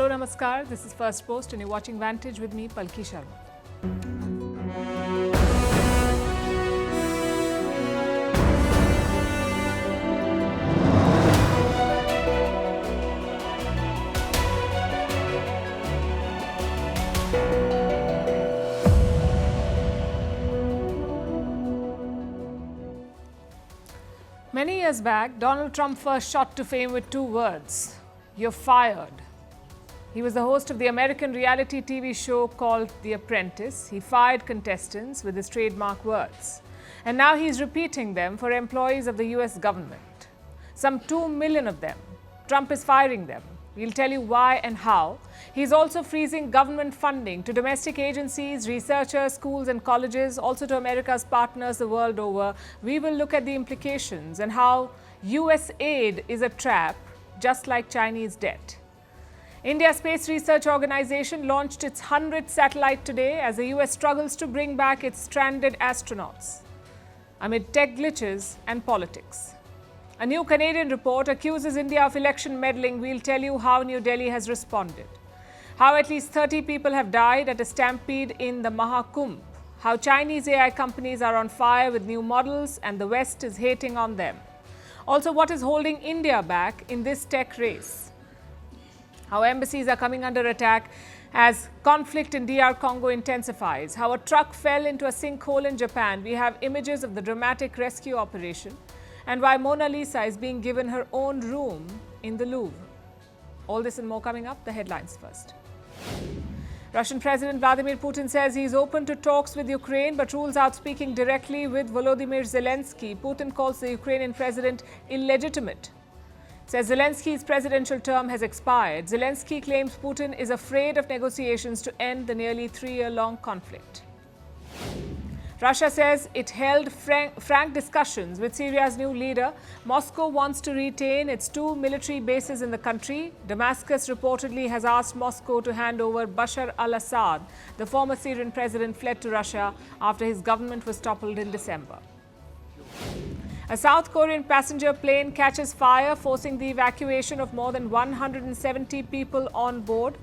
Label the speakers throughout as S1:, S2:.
S1: Hello, Namaskar. This is Firstpost and you're watching Vantage with me, Palki Sharma. Many years back, Donald Trump first shot to fame with two words: "You're fired." He was the host of the American reality TV show called The Apprentice. He fired contestants with his trademark words. And now he's repeating them for employees of the US government. Some 2 million of them. Trump is firing them. We'll tell you why and how. He's also freezing government funding to domestic agencies, researchers, schools and colleges, also to America's partners the world over. We will look at the implications and how US aid is a trap, just like Chinese debt. India's Space Research Organization launched its 100th satellite today as the US struggles to bring back its stranded astronauts amid tech glitches and politics. A new Canadian report accuses India of election meddling. We'll tell you how New Delhi has responded. How at least 30 people have died at a stampede in the Mahakumbh. How Chinese AI companies are on fire with new models and the West is hating on them. Also, what is holding India back in this tech race? How embassies are coming under attack as conflict in DR Congo intensifies. How a truck fell into a sinkhole in Japan. We have images of the dramatic rescue operation. And why Mona Lisa is being given her own room in the Louvre. All this and more coming up. The headlines first. Russian President Vladimir Putin says he is open to talks with Ukraine but rules out speaking directly with Volodymyr Zelensky. Putin calls the Ukrainian president illegitimate. Says Zelensky's presidential term has expired. Zelensky claims Putin is afraid of negotiations to end the nearly 3-year-long conflict. Russia says it held frank discussions with Syria's new leader. Moscow wants to retain its 2 military bases in the country. Damascus reportedly has asked Moscow to hand over Bashar al-Assad. The former Syrian president fled to Russia after his government was toppled in December. A South Korean passenger plane catches fire, forcing the evacuation of more than 170 people on board.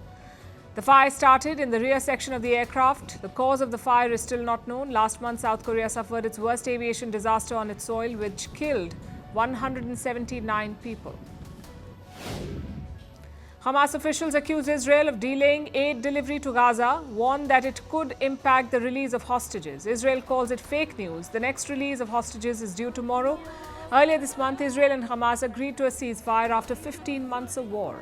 S1: The fire started in the rear section of the aircraft. The cause of the fire is still not known. Last month, South Korea suffered its worst aviation disaster on its soil, which killed 179 people. Hamas officials accuse Israel of delaying aid delivery to Gaza, warn that it could impact the release of hostages. Israel calls it fake news. The next release of hostages is due tomorrow. Earlier this month, Israel and Hamas agreed to a ceasefire after 15 months of war.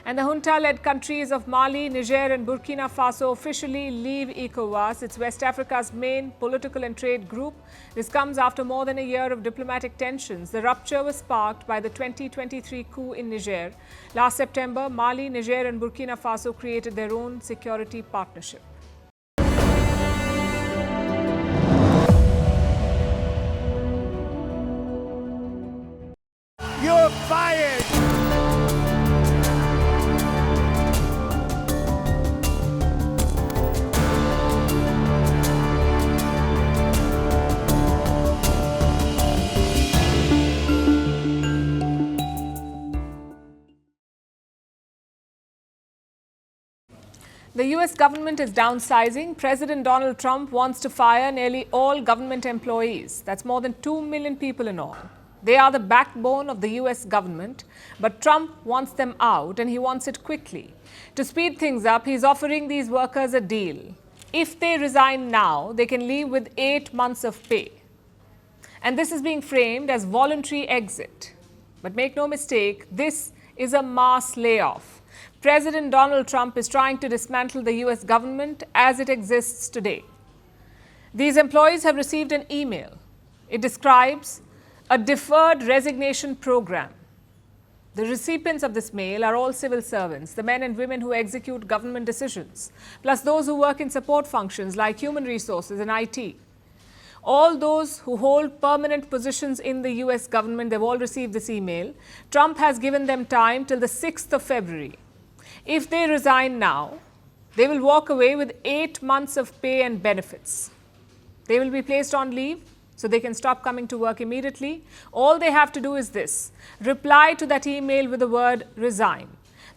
S1: And the junta-led countries of Mali, Niger and Burkina Faso officially leave ECOWAS. It's West Africa's main political and trade group. This comes after more than a year of diplomatic tensions. The rupture was sparked by the 2023 coup in Niger. Last September, Mali, Niger and Burkina Faso created their own security partnership.
S2: You're fired!
S1: The US government is downsizing. President Donald Trump wants to fire nearly all government employees. That's more than 2 million people in all. They are the backbone of the US government, but Trump wants them out and he wants it quickly. To speed things up, he's offering these workers a deal. If they resign now, they can leave with 8 months of pay. And this is being framed as voluntary exit. But make no mistake, this is a mass layoff. President Donald Trump is trying to dismantle the US government as it exists today. These employees have received an email. It describes a deferred resignation program. The recipients of this mail are all civil servants, the men and women who execute government decisions, plus those who work in support functions like human resources and IT. All those who hold permanent positions in the US government, they've all received this email. Trump has given them time till the 6th of February. If they resign now, they will walk away with 8 months of pay and benefits. They will be placed on leave so they can stop coming to work immediately. All they have to do is this: reply to that email with the word resign.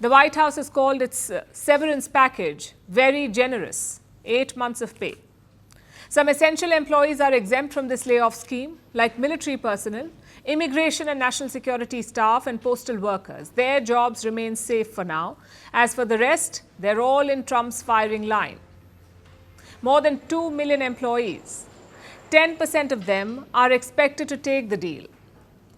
S1: The White House has called its severance package very generous, 8 months of pay. Some essential employees are exempt from this layoff scheme, like military personnel, immigration and national security staff, and postal workers. Their jobs remain safe for now. As for the rest, they're all in Trump's firing line. More than 2 million employees. 10% of them are expected to take the deal,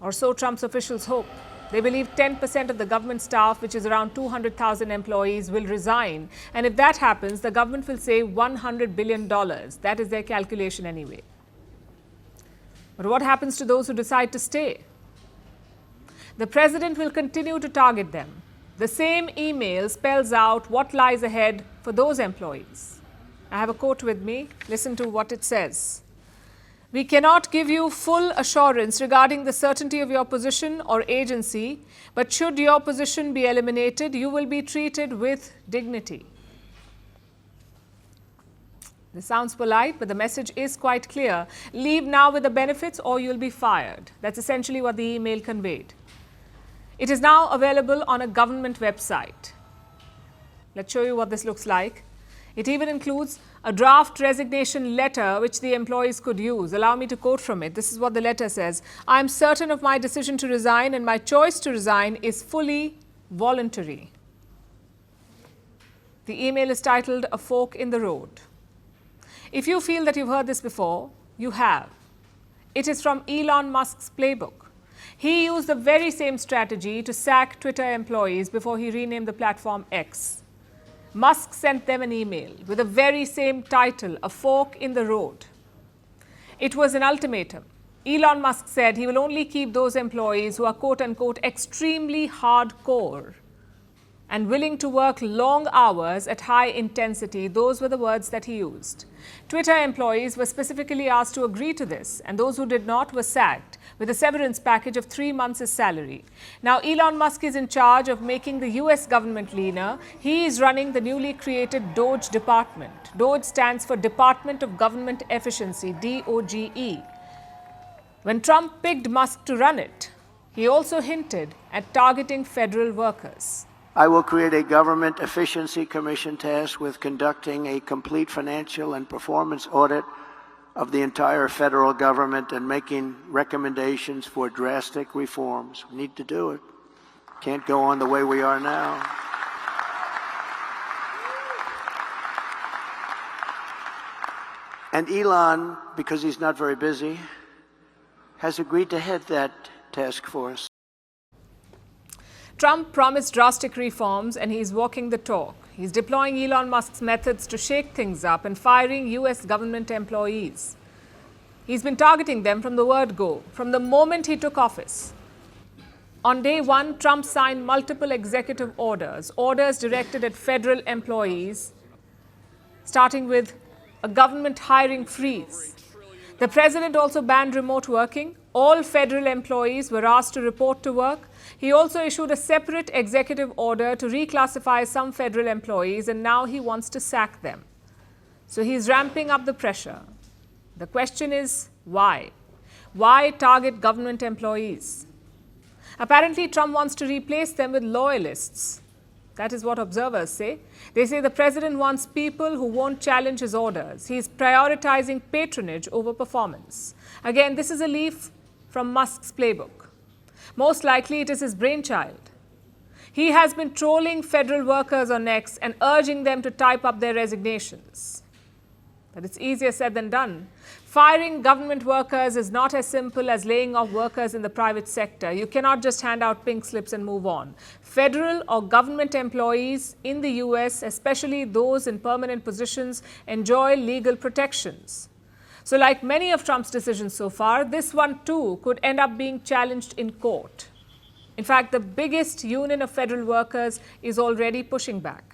S1: or so Trump's officials hope. They believe 10% of the government staff, which is around 200,000 employees, will resign. And if that happens, the government will save $100 billion. That is their calculation anyway. But what happens to those who decide to stay? The president will continue to target them. The same email spells out what lies ahead for those employees. I have a quote with me. Listen to what it says. We cannot give you full assurance regarding the certainty of your position or agency, but should your position be eliminated, you will be treated with dignity. This sounds polite, but the message is quite clear. Leave now with the benefits or you'll be fired. That's essentially what the email conveyed. It is now available on a government website. Let's show you what this looks like. It even includes a draft resignation letter which the employees could use. Allow me to quote from it. This is what the letter says. I am certain of my decision to resign, and my choice to resign is fully voluntary. The email is titled A Fork in the Road. If you feel that you've heard this before, you have. It is from Elon Musk's playbook. He used the very same strategy to sack Twitter employees before he renamed the platform X. Musk sent them an email with the very same title, A Fork in the Road. It was an ultimatum. Elon Musk said he will only keep those employees who are quote-unquote extremely hardcore and willing to work long hours at high intensity. Those were the words that he used. Twitter employees were specifically asked to agree to this, and those who did not were sacked with a severance package of 3 months' salary. Now, Elon Musk is in charge of making the US government leaner. He is running the newly created DOGE department. DOGE stands for Department of Government Efficiency, DOGE. When Trump picked Musk to run it, he also hinted at targeting federal workers.
S2: I will create a Government Efficiency Commission tasked with conducting a complete financial and performance audit of the entire federal government and making recommendations for drastic reforms. We need to do it. Can't go on the way we are now. And Elon, because he's not very busy, has agreed to head that task force.
S1: Trump promised drastic reforms, and he's walking the talk. He's deploying Elon Musk's methods to shake things up and firing US government employees. He's been targeting them from the word go, from the moment he took office. On day one, Trump signed multiple executive orders directed at federal employees, starting with a government hiring freeze. The president also banned remote working. All federal employees were asked to report to work. He also issued a separate executive order to reclassify some federal employees, and now he wants to sack them. So he's ramping up the pressure. The question is, why? Why target government employees? Apparently, Trump wants to replace them with loyalists. That is what observers say. They say the president wants people who won't challenge his orders. He's prioritizing patronage over performance. Again, this is a leaf from Musk's playbook. Most likely, it is his brainchild. He has been trolling federal workers on X and urging them to type up their resignations. But it's easier said than done. Firing government workers is not as simple as laying off workers in the private sector. You cannot just hand out pink slips and move on. Federal or government employees in the US, especially those in permanent positions, enjoy legal protections. So like many of Trump's decisions so far, this one too could end up being challenged in court. In fact, the biggest union of federal workers is already pushing back.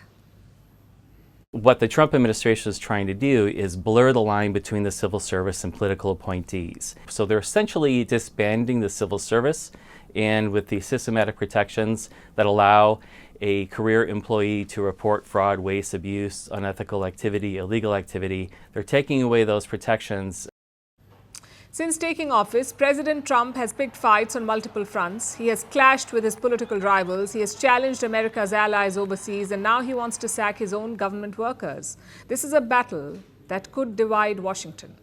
S3: What the Trump administration is trying to do is blur the line between the civil service and political appointees. So they're essentially disbanding the civil service, and with the systematic protections that allow a career employee to report fraud, waste, abuse, unethical activity, illegal activity, they're taking away those protections.
S1: Since taking office, President Trump has picked fights on multiple fronts. He has clashed with his political rivals. He has challenged America's allies overseas, and now he wants to sack his own government workers. This is a battle that could divide Washington.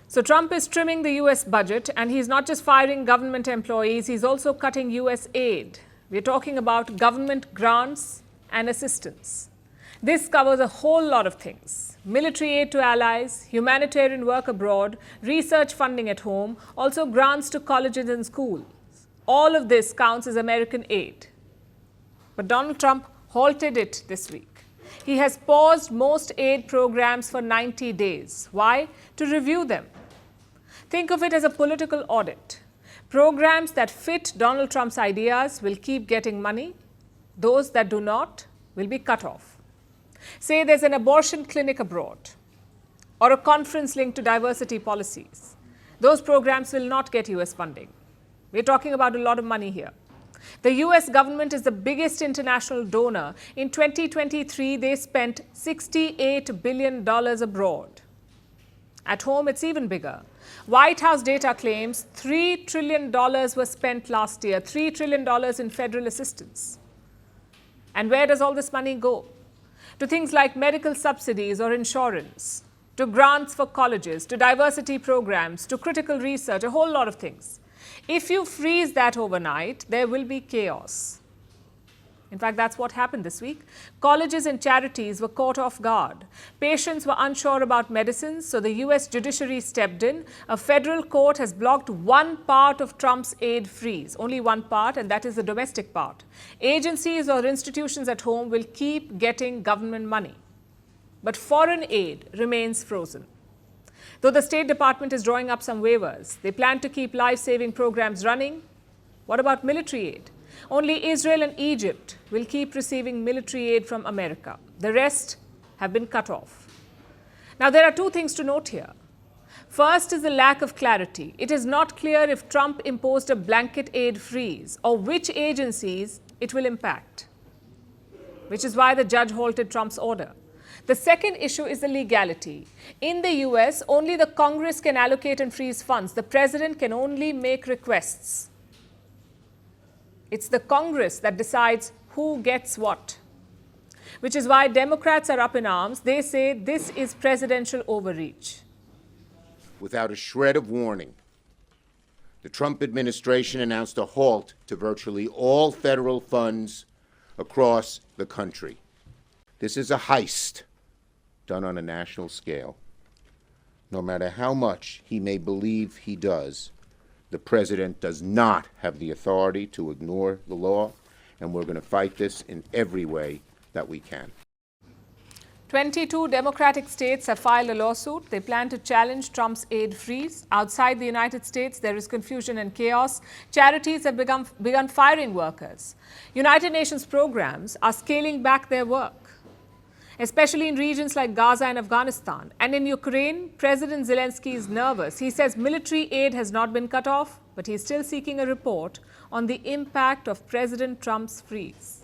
S1: So Trump is trimming the US budget, and he's not just firing government employees, he's also cutting US aid. We're talking about government grants and assistance. This covers a whole lot of things: military aid to allies, humanitarian work abroad, research funding at home, also grants to colleges and schools. All of this counts as American aid. But Donald Trump halted it this week. He has paused most aid programs for 90 days. Why? To review them. Think of it as a political audit. Programs that fit Donald Trump's ideas will keep getting money. Those that do not will be cut off. Say there's an abortion clinic abroad or a conference linked to diversity policies. Those programs will not get US funding. We're talking about a lot of money here. The US government is the biggest international donor. In 2023, they spent $68 billion abroad. At home, it's even bigger. White House data claims $3 trillion were spent last year, $3 trillion in federal assistance. And where does all this money go? To things like medical subsidies or insurance, to grants for colleges, to diversity programs, to critical research, a whole lot of things. If you freeze that overnight, there will be chaos. In fact, that's what happened this week. Colleges and charities were caught off guard. Patients were unsure about medicines, so the US judiciary stepped in. A federal court has blocked one part of Trump's aid freeze, only one part, and that is the domestic part. Agencies or institutions at home will keep getting government money. But foreign aid remains frozen. Though the State Department is drawing up some waivers, they plan to keep life-saving programs running. What about military aid? Only Israel and Egypt will keep receiving military aid from America. The rest have been cut off. Now, there are two things to note here. First is the lack of clarity. It is not clear if Trump imposed a blanket aid freeze or which agencies it will impact, which is why the judge halted Trump's order. The second issue is the legality. In the US, only the Congress can allocate and freeze funds. The president can only make requests. It's the Congress that decides who gets what, which is why Democrats are up in arms. They say this is presidential overreach.
S4: Without a shred of warning, the Trump administration announced a halt to virtually all federal funds across the country. This is a heist done on a national scale. No matter how much he may believe he does, the president does not have the authority to ignore the law, and we're going to fight this in every way that we can.
S1: 22 Democratic states have filed a lawsuit. They plan to challenge Trump's aid freeze. Outside the United States, there is confusion and chaos. Charities have begun firing workers. United Nations programs are scaling back their work, especially in regions like Gaza and Afghanistan. And in Ukraine, President Zelensky is nervous. He says military aid has not been cut off, but he's still seeking a report on the impact of President Trump's freeze.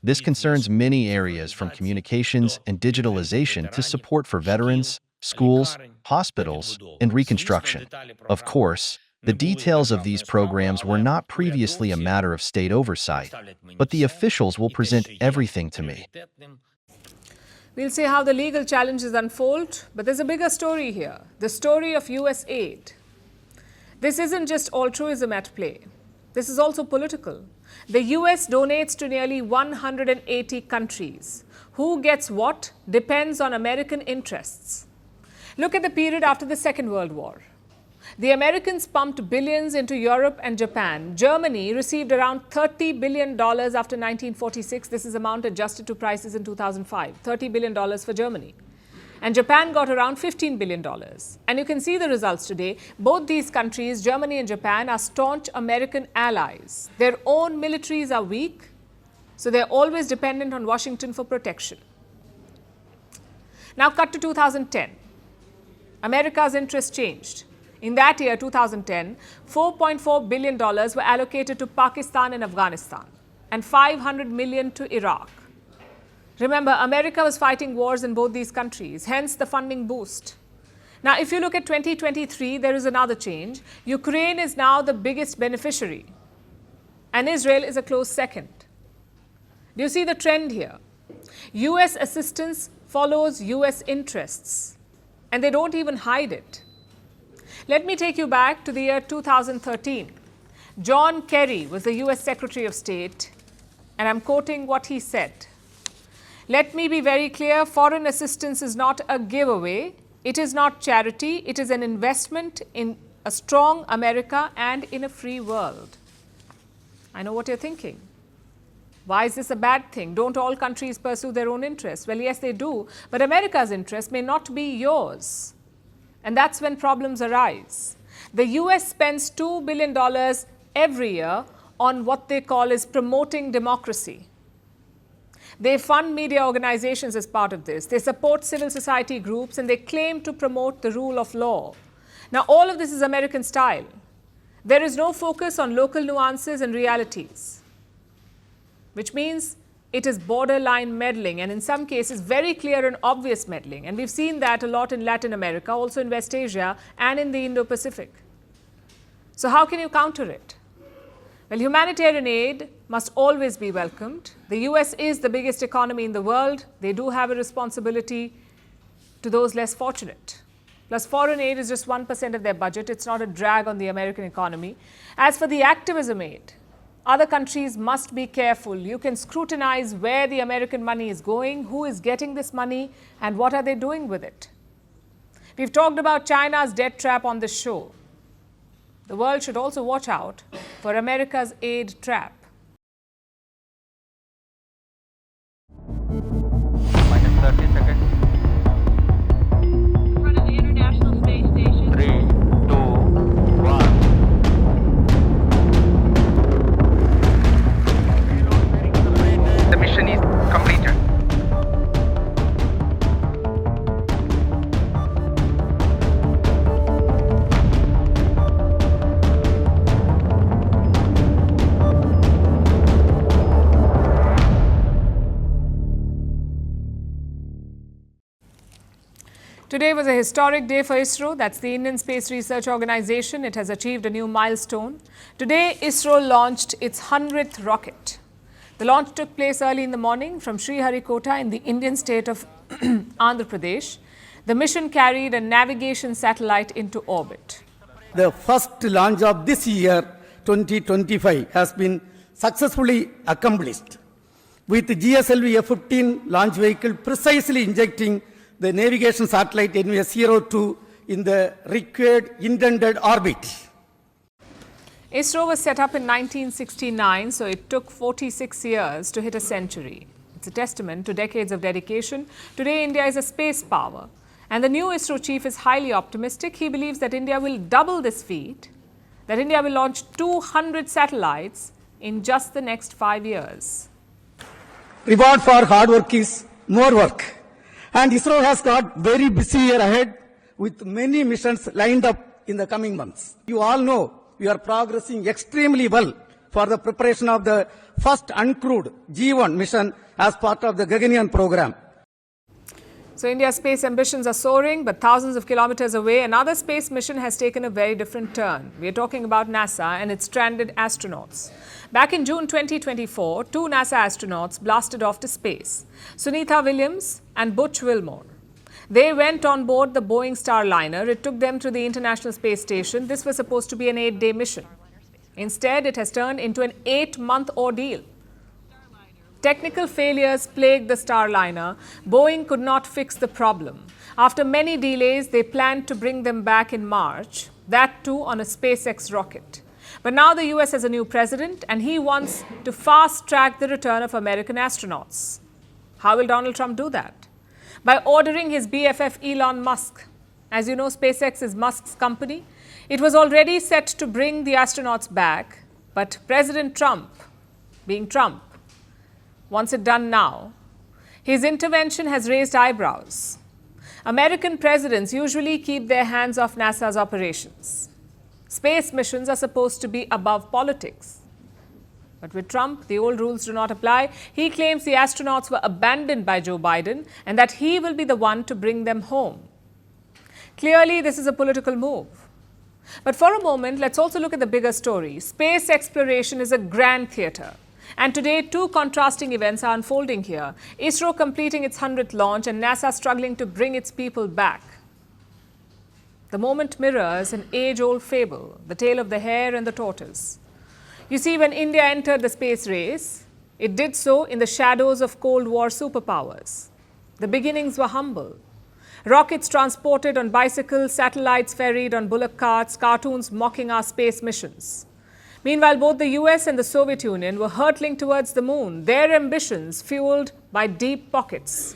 S5: This concerns many areas, from communications and digitalization to support for veterans, schools, hospitals, and reconstruction. Of course, the details of these programs were not previously a matter of state oversight, but the officials will present everything to me.
S1: We'll see how the legal challenges unfold, but there's a bigger story here, the story of US aid. This isn't just altruism at play. This is also political. The US donates to nearly 180 countries. Who gets what depends on American interests. Look at the period after the Second World War. The Americans pumped billions into Europe and Japan. Germany received around $30 billion after 1946. This is amount adjusted to prices in 2005. $30 billion for Germany. And Japan got around $15 billion. And you can see the results today. Both these countries, Germany and Japan, are staunch American allies. Their own militaries are weak, so they're always dependent on Washington for protection. Now cut to 2010. America's interest changed. In that year, 2010, $4.4 billion were allocated to Pakistan and Afghanistan, and $500 million to Iraq. Remember, America was fighting wars in both these countries, hence the funding boost. Now, if you look at 2023, there is another change. Ukraine is now the biggest beneficiary, and Israel is a close second. Do you see the trend here? US assistance follows US interests, and they don't even hide it. Let me take you back to the year 2013. John Kerry was the US Secretary of State, and I'm quoting what he said. Let me be very clear, foreign assistance is not a giveaway. It is not charity. It is an investment in a strong America and in a free world. I know what you're thinking. Why is this a bad thing? Don't all countries pursue their own interests? Well, yes, they do. But America's interest may not be yours. And that's when problems arise. The US spends $2 billion every year on what they call is promoting democracy. They fund media organizations as part of this. They support civil society groups, and they claim to promote the rule of law. Now, all of this is American style. There is no focus on local nuances and realities, which means it is borderline meddling, and in some cases, very clear and obvious meddling. And we've seen that a lot in Latin America, also in West Asia, and in the Indo-Pacific. So how can you counter it? Well, humanitarian aid must always be welcomed. The US is the biggest economy in the world. They do have a responsibility to those less fortunate. Plus, foreign aid is just 1% of their budget. It's not a drag on the American economy. As for the activism aid, other countries must be careful. You can scrutinize where the American money is going, who is getting this money, and what are they doing with it. We've talked about China's debt trap on this show. The world should also watch out for America's aid trap.
S6: Minus 30 seconds.
S7: In front of the International Space Station.
S6: 3, 2, 1. The mission is completed.
S1: Today was a historic day for ISRO. That's the Indian Space Research Organization. It has achieved a new milestone. Today, ISRO launched its 100th rocket. The launch took place early in the morning from Sriharikota in the Indian state of Andhra Pradesh. The mission carried a navigation satellite into orbit.
S8: The first launch of this year, 2025, has been successfully accomplished, with GSLV F-15 launch vehicle precisely injecting the navigation satellite NVS-02 in the required intended orbit.
S1: ISRO was set up in 1969, so it took 46 years to hit a century. It's a testament to decades of dedication. Today, India is a space power. And the new ISRO chief is highly optimistic. He believes that India will double this feat, that India will launch 200 satellites in just the next 5 years.
S8: Reward for hard work is more work. And ISRO has got very busy year ahead with many missions lined up in the coming months. You all know we are progressing extremely well for the preparation of the first uncrewed G1 mission as part of the Gaganyaan program.
S1: So India's space ambitions are soaring, but thousands of kilometers away, another space mission has taken a very different turn. We are talking about NASA and its stranded astronauts. Back in June 2024, 2 NASA astronauts blasted off to space, Sunitha Williams and Butch Wilmore. They went on board the Boeing Starliner. It took them to the International Space Station. This was supposed to be an 8-day mission. Instead, it has turned into an 8-month ordeal. Technical failures plagued the Starliner. Boeing could not fix the problem. After many delays, they planned to bring them back in March, that too on a SpaceX rocket. But now the US has a new president, and he wants to fast-track the return of American astronauts. How will Donald Trump do that? By ordering his BFF Elon Musk. As you know, SpaceX is Musk's company. It was already set to bring the astronauts back, but President Trump, being Trump, wants it done now. His intervention has raised eyebrows. American presidents usually keep their hands off NASA's operations. Space missions are supposed to be above politics. But with Trump, the old rules do not apply. He claims the astronauts were abandoned by Joe Biden and that he will be the one to bring them home. Clearly, this is a political move. But for a moment, let's also look at the bigger story. Space exploration is a grand theatre. And today, two contrasting events are unfolding here. ISRO completing its 100th launch and NASA struggling to bring its people back. The moment mirrors an age-old fable, the tale of the hare and the tortoise. You see, when India entered the space race, it did so in the shadows of Cold War superpowers. The beginnings were humble. Rockets transported on bicycles, satellites ferried on bullock carts, cartoons mocking our space missions. Meanwhile, both the US and the Soviet Union were hurtling towards the moon, their ambitions fueled by deep pockets.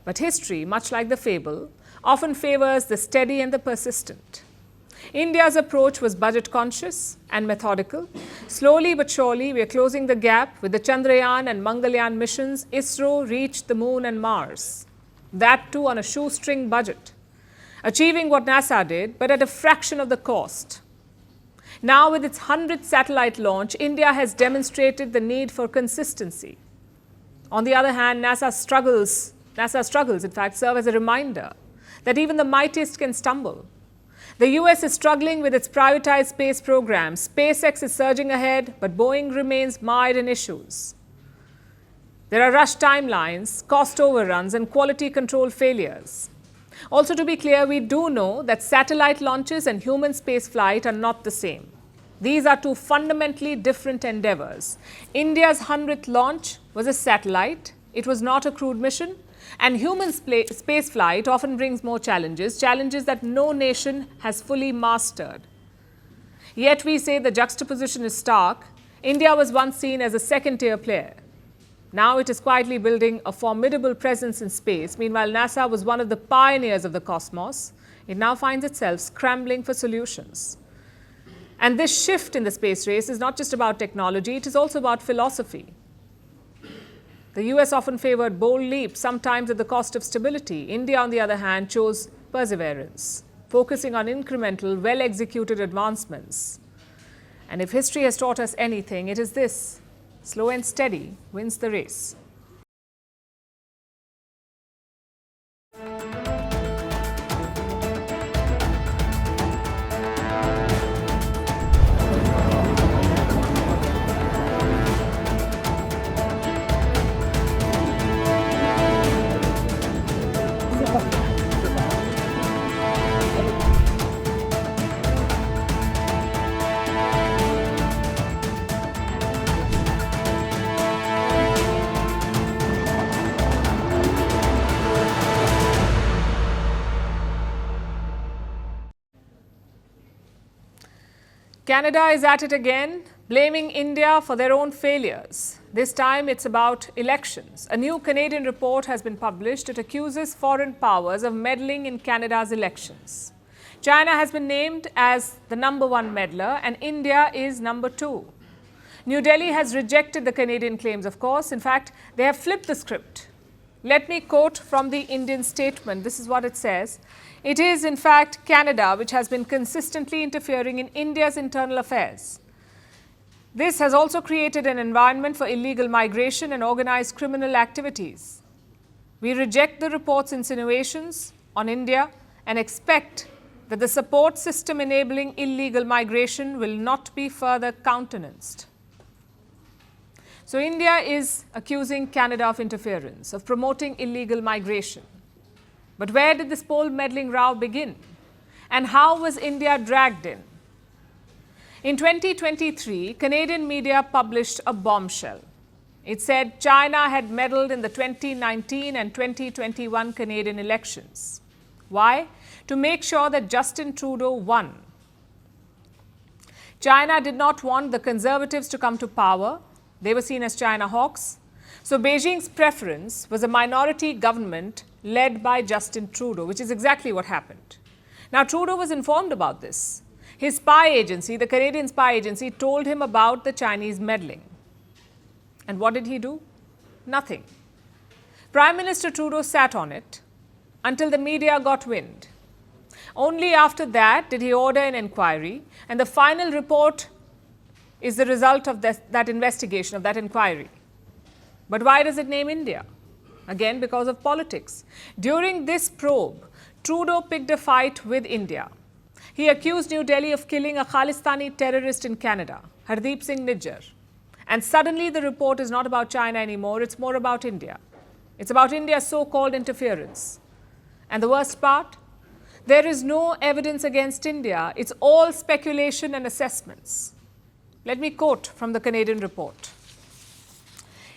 S1: But history, much like the fable, often favors the steady and the persistent. India's approach was budget-conscious and methodical. Slowly but surely, we are closing the gap. With the Chandrayaan and Mangalyaan missions, ISRO reached the moon and Mars. That too on a shoestring budget, achieving what NASA did, but at a fraction of the cost. Now, with its 100th satellite launch, India has demonstrated the need for consistency. On the other hand, NASA struggles, in fact, serve as a reminder that even the mightiest can stumble. The US is struggling with its privatized space program. SpaceX is surging ahead, but Boeing remains mired in issues. There are rushed timelines, cost overruns, and quality control failures. Also, to be clear, we do know that satellite launches and human spaceflight are not the same. These are two fundamentally different endeavors. India's 100th launch was a satellite. It was not a crewed mission. And human spaceflight often brings more challenges that no nation has fully mastered. Yet we say the juxtaposition is stark. India was once seen as a second-tier player. Now it is quietly building a formidable presence in space. Meanwhile, NASA was one of the pioneers of the cosmos. It now finds itself scrambling for solutions. And this shift in the space race is not just about technology, it is also about philosophy. The US often favored bold leaps, sometimes at the cost of stability. India, on the other hand, chose perseverance, focusing on incremental, well-executed advancements. And if history has taught us anything, it is this: slow and steady wins the race. Canada is at it again, blaming India for their own failures. This time it's about elections. A new Canadian report has been published. It accuses foreign powers of meddling in Canada's elections. China has been named as the #1 meddler and India is #2. New Delhi has rejected the Canadian claims, of course. In fact, they have flipped the script. Let me quote from the Indian statement. This is what it says. It is, in fact, Canada which has been consistently interfering in India's internal affairs. This has also created an environment for illegal migration and organized criminal activities. We reject the report's insinuations on India and expect that the support system enabling illegal migration will not be further countenanced. So India is accusing Canada of interference, of promoting illegal migration. But where did this whole meddling row begin? And how was India dragged in? In 2023, Canadian media published a bombshell. It said China had meddled in the 2019 and 2021 Canadian elections. Why? To make sure that Justin Trudeau won. China did not want the Conservatives to come to power. They were seen as China hawks. So Beijing's preference was a minority government led by Justin Trudeau, which is exactly what happened. Now, Trudeau was informed about this. His spy agency, the Canadian spy agency, told him about the Chinese meddling. And what did he do? Nothing. Prime Minister Trudeau sat on it until the media got wind. Only after that did he order an inquiry, and the final report is the result of that investigation, of that inquiry. But why does it name India? Again, because of politics. During this probe, Trudeau picked a fight with India. He accused New Delhi of killing a Khalistani terrorist in Canada, Hardeep Singh Nijjar. And suddenly the report is not about China anymore, it's more about India. It's about India's so-called interference. And the worst part? There is no evidence against India. It's all speculation and assessments. Let me quote from the Canadian report.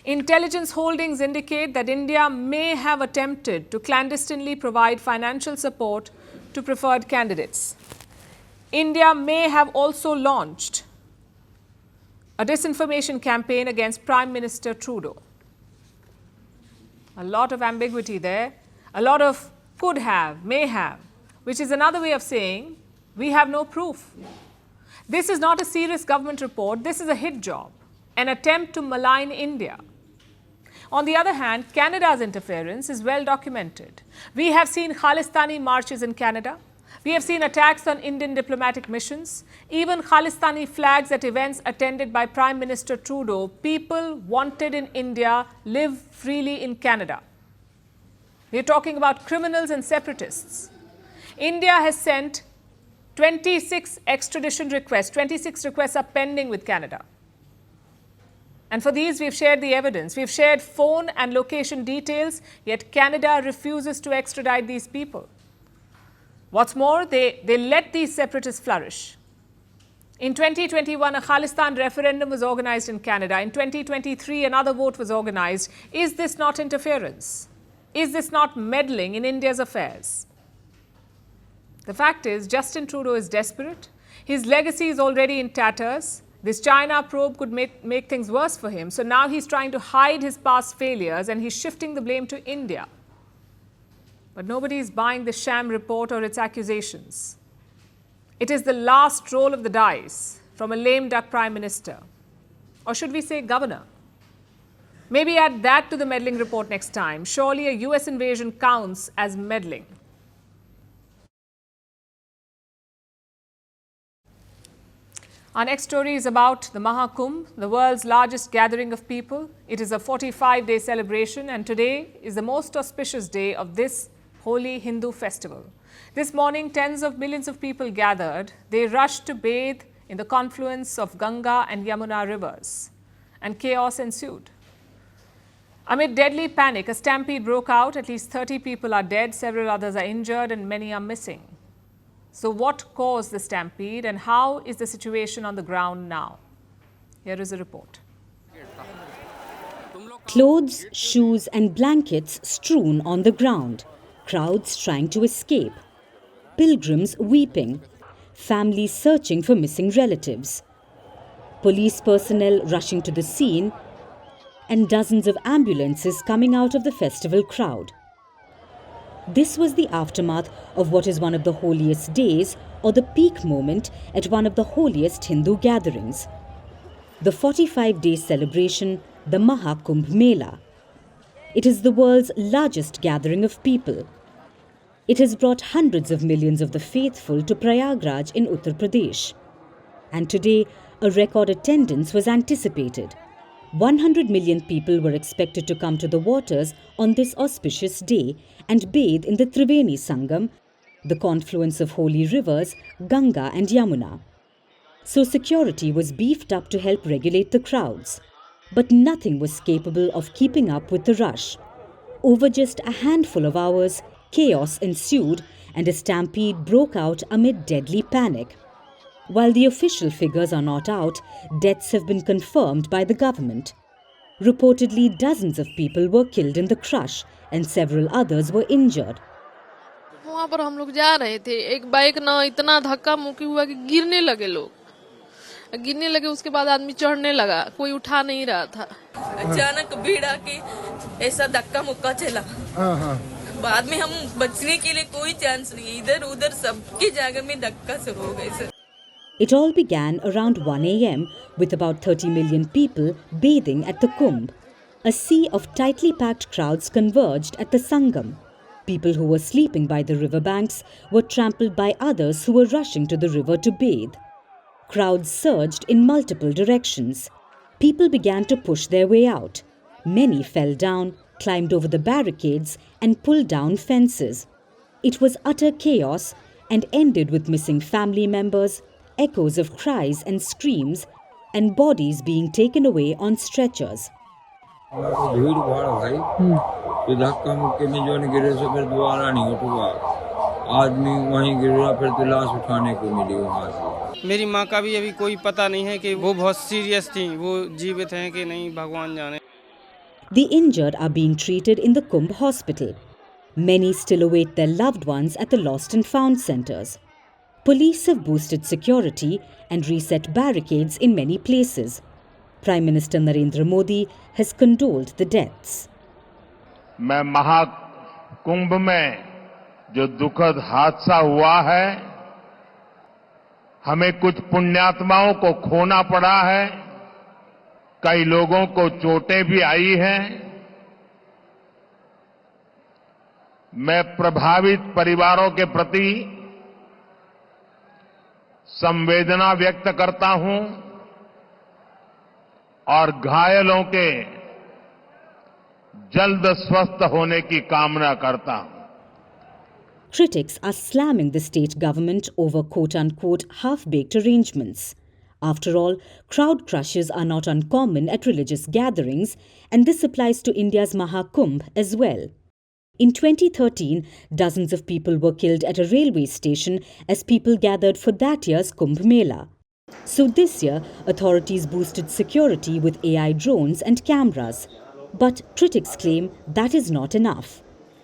S1: Intelligence holdings indicate that India may have attempted to clandestinely provide financial support to preferred candidates. India may have also launched a disinformation campaign against Prime Minister Trudeau. A lot of ambiguity there, a lot of could have, may have, which is another way of saying we have no proof. This is not a serious government report, this is a hit job, an attempt to malign India. On the other hand, Canada's interference is well documented. We have seen Khalistani marches in Canada. We have seen attacks on Indian diplomatic missions, even Khalistani flags at events attended by Prime Minister Trudeau. People wanted in India live freely in Canada. We are talking about criminals and separatists. India has sent 26 extradition requests. 26 requests are pending with Canada. And for these, we've shared the evidence. We've shared phone and location details, yet Canada refuses to extradite these people. What's more, they let these separatists flourish. In 2021, a Khalistan referendum was organized in Canada. In 2023, another vote was organized. Is this not interference? Is this not meddling in India's affairs? The fact is, Justin Trudeau is desperate. His legacy is already in tatters. This China probe could make things worse for him. So now he's trying to hide his past failures and he's shifting the blame to India. But nobody is buying the sham report or its accusations. It is the last roll of the dice from a lame duck prime minister. Or should we say governor? Maybe add that to the meddling report next time. Surely a US invasion counts as meddling. Our next story is about the Mahakumbh, the world's largest gathering of people. It is a 45-day celebration, and today is the most auspicious day of this holy Hindu festival. This morning, tens of millions of people gathered. They rushed to bathe in the confluence of Ganga and Yamuna rivers, and chaos ensued. Amid deadly panic, a stampede broke out. At least 30 people are dead, several others are injured, and many are missing. So what caused the stampede and how is the situation on the ground now? Here is a report.
S9: Clothes, shoes and blankets strewn on the ground. Crowds trying to escape. Pilgrims weeping. Families searching for missing relatives. Police personnel rushing to the scene and dozens of ambulances coming out of the festival crowd. This was the aftermath of what is one of the holiest days or the peak moment at one of the holiest Hindu gatherings. The 45-day celebration, the Mahakumbh Mela. It is the world's largest gathering of people. It has brought hundreds of millions of the faithful to Prayagraj in Uttar Pradesh. And today, a record attendance was anticipated. 100 million people were expected to come to the waters on this auspicious day and bathe in the Triveni Sangam, the confluence of holy rivers Ganga and Yamuna. So security was beefed up to help regulate the crowds. But nothing was capable of keeping up with the rush. Over just a handful of hours, chaos ensued and a stampede broke out amid deadly panic. While the official figures are not out, deaths have been confirmed by the government. Reportedly, dozens of people were killed in the crush and several others were injured.
S10: वहाँ पर हम लोग जा रहे थे, एक bike ना इतना धक्का मुक्की हुआ कि गिरने लगे लोग। गिरने लगे उसके बाद आदमी चढ़ने लगा, कोई उठा नहीं रहा था। अचानक भीड़ आके ऐसा धक्का मुक्का चला। बाद में हम बचने के लिए कोई चांस नहीं, इधर उधर सबकी जगह में धक्का शुरू हो गए sir.
S9: It all began around 1 a.m. with about 30 million people bathing at the Kumbh. A sea of tightly packed crowds converged at the Sangam. People who were sleeping by the riverbanks were trampled by others who were rushing to the river to bathe. Crowds surged in multiple directions. People began to push their way out. Many fell down, climbed over the barricades, and pulled down fences. It was utter chaos and ended with missing family members, echoes of cries and screams, and bodies being taken away on stretchers.
S11: मेरी माँ का भी अभी कोई पता नहीं है कि वो बहुत सीरियस थी, वो जीवित हैं कि नहीं, भगवान जाने.
S9: The injured are being treated in the Kumbh hospital. Many still await their loved ones at the lost and found centres. Police have boosted security and reset barricades in many places. Prime Minister Narendra Modi has condoled the deaths.
S12: मैं महाकुंभ में जो दुखद हादसा हुआ है, हमें कुछ पुण्यात्माओं को खोना पड़ा है, कई लोगों को चोटें भी आई हैं. मैं प्रभावित परिवारों के प्रति संवेदना व्यक्त करता हूं और घायलों के जल्द स्वस्थ होने की कामना करता हूं.
S9: Critics are slamming the state government over quote-unquote half-baked arrangements. After all, crowd crushes are not uncommon at religious gatherings, and this applies to India's Mahakumbh as well. In 2013, dozens of people were killed at a railway station as people gathered for that year's Kumbh Mela. So this year, authorities boosted security with AI drones and cameras. But critics claim that is not enough.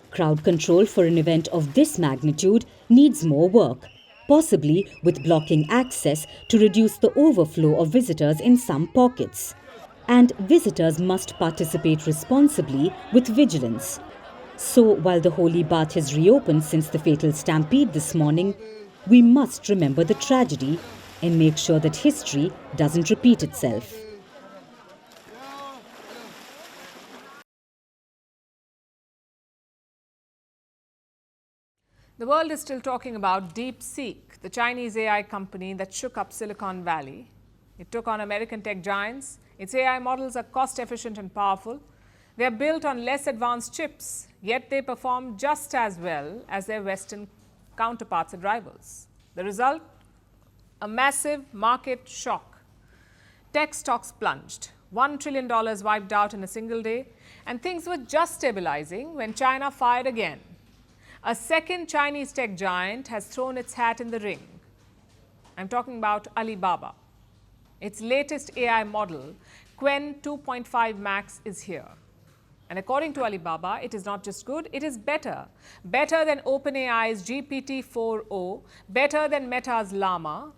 S9: Crowd control for an event of this magnitude needs more work, possibly with blocking access to reduce the overflow of visitors in some pockets. And visitors must participate responsibly with vigilance. So while the holy bath has reopened since the fatal stampede this morning, we must remember the tragedy and make sure that history doesn't repeat itself.
S1: The world is still talking about DeepSeek, the Chinese AI company that shook up Silicon Valley. It took on American tech giants. Its AI models are cost-efficient and powerful. They are built on less advanced chips, yet they perform just as well as their Western counterparts and rivals. The result? A massive market shock. Tech stocks plunged. $1 trillion wiped out in a single day, and things were just stabilizing when China fired again. A second Chinese tech giant has thrown its hat in the ring. I'm talking about Alibaba. Its latest AI model, Qwen 2.5 Max, is here. And according to Alibaba, it is not just good, it is better. Better than OpenAI's GPT-4o, better than Meta's Llama,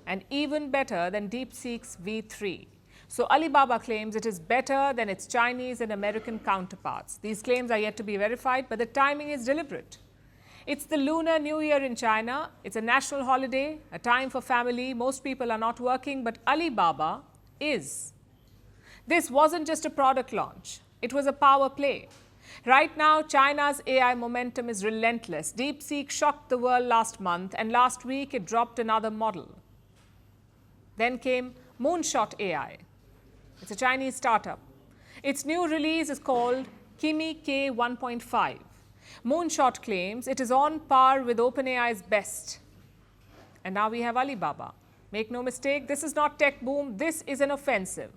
S1: and even better than DeepSeek's V3. So Alibaba claims it is better than its Chinese and American counterparts. These claims are yet to be verified, but the timing is deliberate. It's the Lunar New Year in China. It's a national holiday, a time for family. Most people are not working, but Alibaba is. This wasn't just a product launch. It was a power play. Right now, China's AI momentum is relentless. DeepSeek shocked the world last month, and last week it dropped another model. Then came Moonshot AI. It's a Chinese startup. Its new release is called Kimi K 1.5. Moonshot claims it is on par with OpenAI's best. And now we have Alibaba. Make no mistake, this is not tech boom, this is an offensive.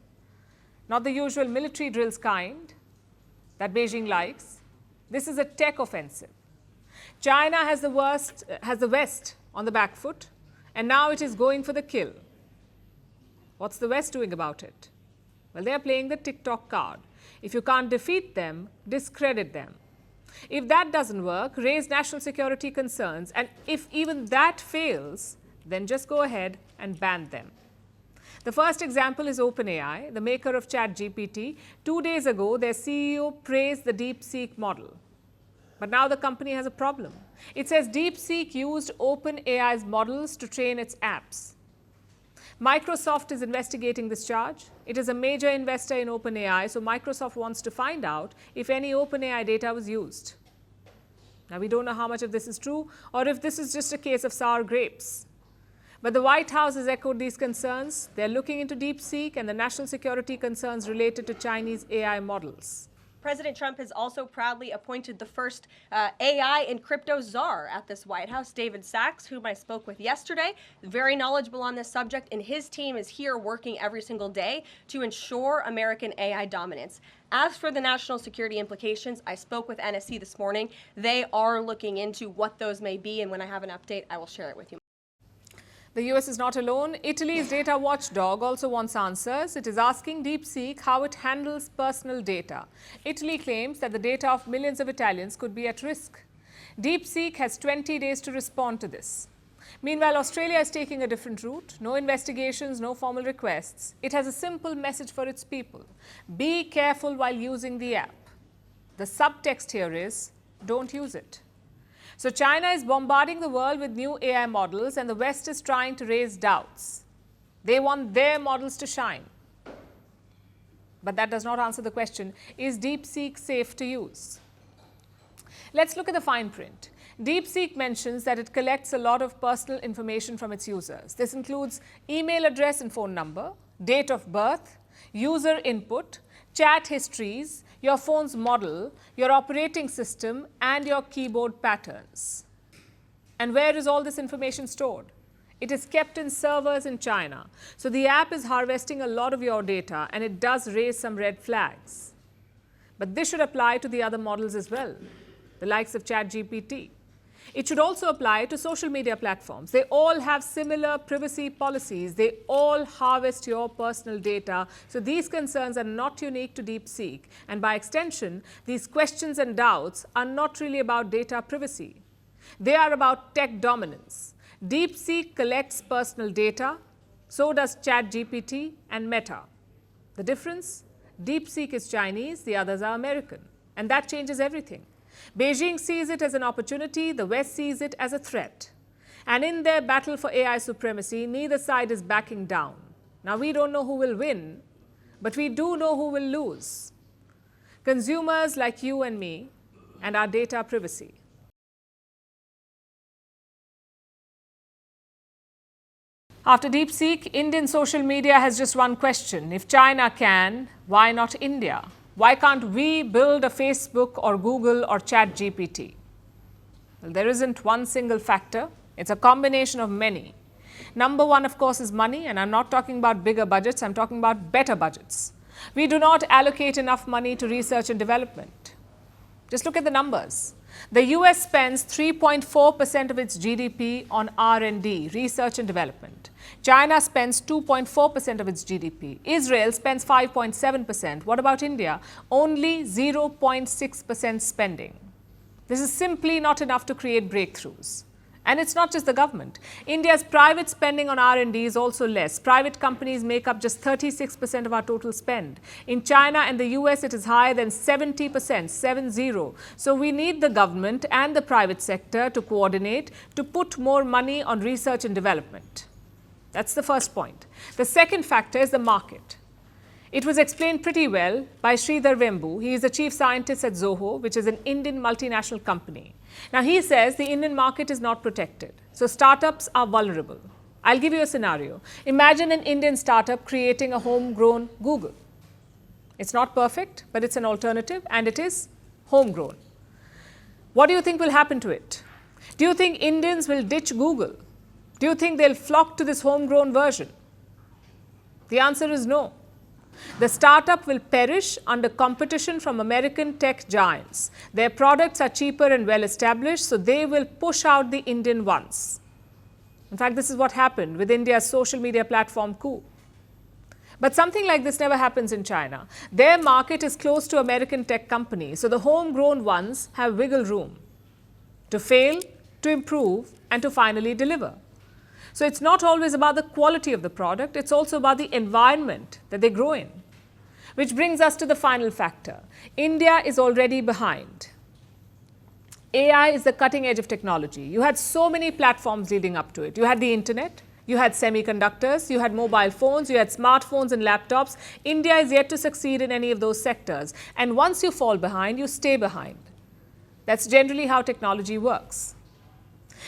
S1: Not the usual military drills kind that Beijing likes. This is a tech offensive. China has the West on the back foot, and now it is going for the kill. What's the West doing about it? Well, they are playing the TikTok card. If you can't defeat them, discredit them. If that doesn't work, raise national security concerns. And if even that fails, then just go ahead and ban them. The first example is OpenAI, the maker of ChatGPT. 2 days ago, their CEO praised the DeepSeek model. But now the company has a problem. It says DeepSeek used OpenAI's models to train its apps. Microsoft is investigating this charge. It is a major investor in OpenAI, so Microsoft wants to find out if any OpenAI data was used. Now, we don't know how much of this is true or if this is just a case of sour grapes. But the White House has echoed these concerns. They're looking into DeepSeek and the national security concerns related to Chinese AI models.
S13: President Trump has also proudly appointed the first AI and crypto czar at this White House, David Sachs, whom I spoke with yesterday, very knowledgeable on this subject, and his team is here working every single day to ensure American AI dominance. As for the national security implications, I spoke with NSC this morning. They are looking into what those may be, and when I have an update, I will share it with you.
S1: The US is not alone. Italy's data watchdog also wants answers. It is asking DeepSeek how it handles personal data. Italy claims that the data of millions of Italians could be at risk. DeepSeek has 20 days to respond to this. Meanwhile, Australia is taking a different route. No investigations, no formal requests. It has a simple message for its people. Be careful while using the app. The subtext here is, don't use it. So China is bombarding the world with new AI models, and the West is trying to raise doubts. They want their models to shine. But that does not answer the question, is DeepSeek safe to use? Let's look at the fine print. DeepSeek mentions that it collects a lot of personal information from its users. This includes email address and phone number, date of birth, user input, chat histories, your phone's model, your operating system, and your keyboard patterns. And where is all this information stored? It is kept in servers in China. So the app is harvesting a lot of your data, and it does raise some red flags. But this should apply to the other models as well, the likes of ChatGPT. It should also apply to social media platforms. They all have similar privacy policies. They all harvest your personal data. So these concerns are not unique to DeepSeek. And by extension, these questions and doubts are not really about data privacy. They are about tech dominance. DeepSeek collects personal data. So does ChatGPT and Meta. The difference? DeepSeek is Chinese, the others are American. And that changes everything. Beijing sees it as an opportunity, the West sees it as a threat. And in their battle for AI supremacy, neither side is backing down. Now, we don't know who will win, but we do know who will lose. Consumers like you and me, and our data privacy. After DeepSeek, Indian social media has just one question. If China can, why not India? Why can't we build a Facebook or Google or ChatGPT? Well, there isn't one single factor. It's a combination of many. Number one, of course, is money, and I'm not talking about bigger budgets. I'm talking about better budgets. We do not allocate enough money to research and development. Just look at the numbers. The US spends 3.4% of its GDP on R&D, research and development. China spends 2.4% of its GDP. Israel spends 5.7%. What about India? Only 0.6% spending. This is simply not enough to create breakthroughs. And it's not just the government. India's private spending on R&D is also less. Private companies make up just 36% of our total spend. In China and the US, it is higher than 70%, 70. So we need the government and the private sector to coordinate to put more money on research and development. That's the first point. The second factor is the market. It was explained pretty well by Sridhar Vembu. He is the chief scientist at Zoho, which is an Indian multinational company. Now, he says the Indian market is not protected, so startups are vulnerable. I'll give you a scenario. Imagine an Indian startup creating a homegrown Google. It's not perfect, but it's an alternative, and it is homegrown. What do you think will happen to it? Do you think Indians will ditch Google? Do you think they'll flock to this homegrown version? The answer is no. The startup will perish under competition from American tech giants. Their products are cheaper and well established, so they will push out the Indian ones. In fact, this is what happened with India's social media platform coup. But something like this never happens in China. Their market is close to American tech companies, so the homegrown ones have wiggle room to fail, to improve, and to finally deliver. So it's not always about the quality of the product, it's also about the environment that they grow in. Which brings us to the final factor. India is already behind. AI is the cutting edge of technology. You had so many platforms leading up to it. You had the internet, you had semiconductors, you had mobile phones, you had smartphones and laptops. India is yet to succeed in any of those sectors. And once you fall behind, you stay behind. That's generally how technology works.